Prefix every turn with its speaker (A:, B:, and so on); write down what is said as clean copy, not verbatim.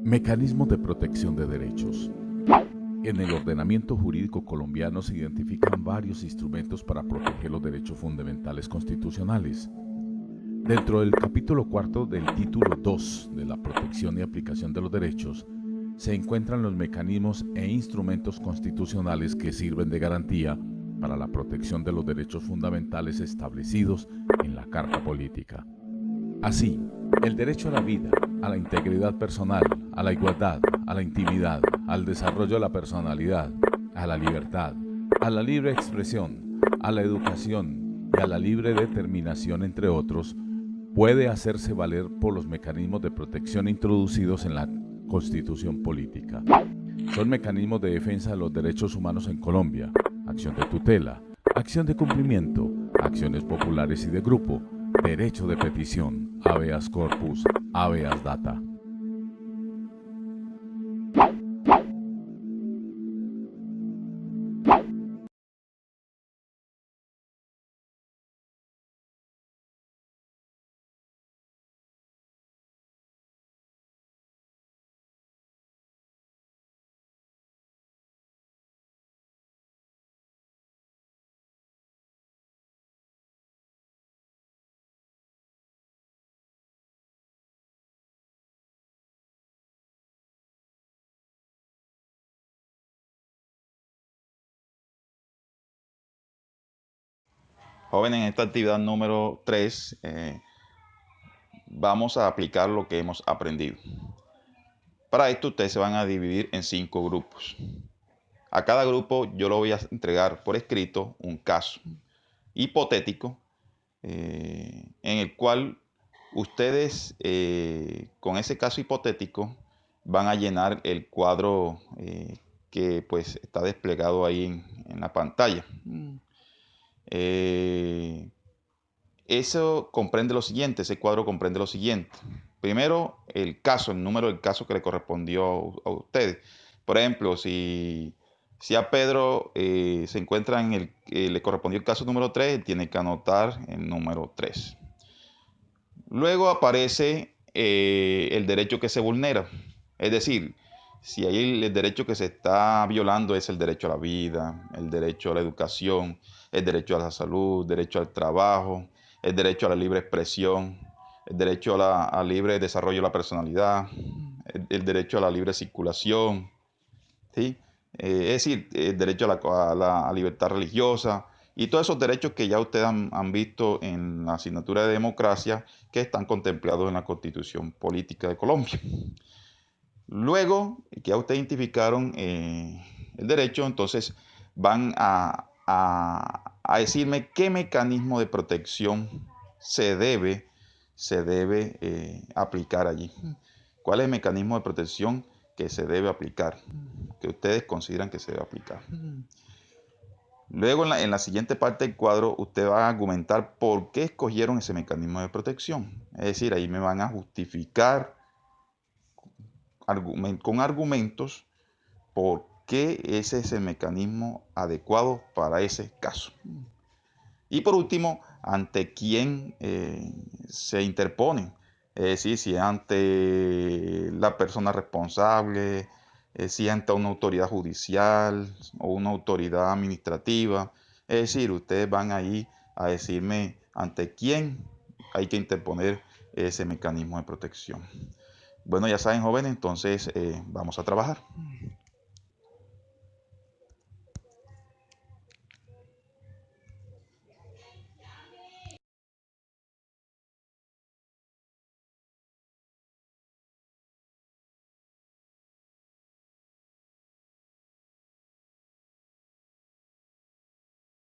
A: Mecanismos de protección de derechos. En el ordenamiento jurídico colombiano se identifican varios instrumentos para proteger los derechos fundamentales constitucionales. Dentro del capítulo cuarto del título 2 de la protección y aplicación de los derechos, se encuentran los mecanismos e instrumentos constitucionales que sirven de garantía para la protección de los derechos fundamentales establecidos en la Carta Política. Así, el derecho a la vida, a la integridad personal, a la igualdad, a la intimidad, al desarrollo de la personalidad, a la libertad, a la libre expresión, a la educación y a la libre determinación, entre otros, puede hacerse valer por los mecanismos de protección introducidos en la Constitución Política. Son mecanismos de defensa de los derechos humanos en Colombia: acción de tutela, acción de cumplimiento, acciones populares y de grupo, derecho de petición, habeas corpus, habeas data.
B: Jóvenes, en esta actividad número 3 vamos a aplicar lo que hemos aprendido. Para esto ustedes se van a dividir en 5 grupos. A cada grupo yo lo voy a entregar por escrito un caso hipotético en el cual ustedes con ese caso hipotético van a llenar el cuadro que pues está desplegado ahí en la pantalla. Eso comprende lo siguiente, ese cuadro comprende lo siguiente. Primero, el caso, el número del caso que le correspondió a ustedes. Por ejemplo, si a Pedro se encuentra le correspondió el caso número 3, tiene que anotar el número 3. Luego aparece el derecho que se vulnera. Es decir, si ahí el derecho que se está violando es el derecho a la vida, el derecho a la educación, el derecho a la salud, el derecho al trabajo, el derecho a la libre expresión, el derecho al libre desarrollo de la personalidad, el derecho a la libre circulación, ¿sí? Es decir, el derecho a la libertad religiosa y todos esos derechos que ya ustedes han visto en la asignatura de democracia que están contemplados en la Constitución Política de Colombia. Luego que ya ustedes identificaron el derecho, entonces van a decirme qué mecanismo de protección se debe aplicar allí. ¿Cuál es el mecanismo de protección que se debe aplicar? Que ustedes consideran que se debe aplicar. Luego, en la siguiente parte del cuadro, usted va a argumentar por qué escogieron ese mecanismo de protección. Es decir, ahí me van a justificar con argumentos por qué ese es el mecanismo adecuado para ese caso. Y por último, ante quién se interponen. Es decir, si ante la persona responsable, si ante una autoridad judicial o una autoridad administrativa. Es decir, ustedes van ahí a decirme ante quién hay que interponer ese mecanismo de protección. Bueno, ya saben, jóvenes, entonces vamos a trabajar.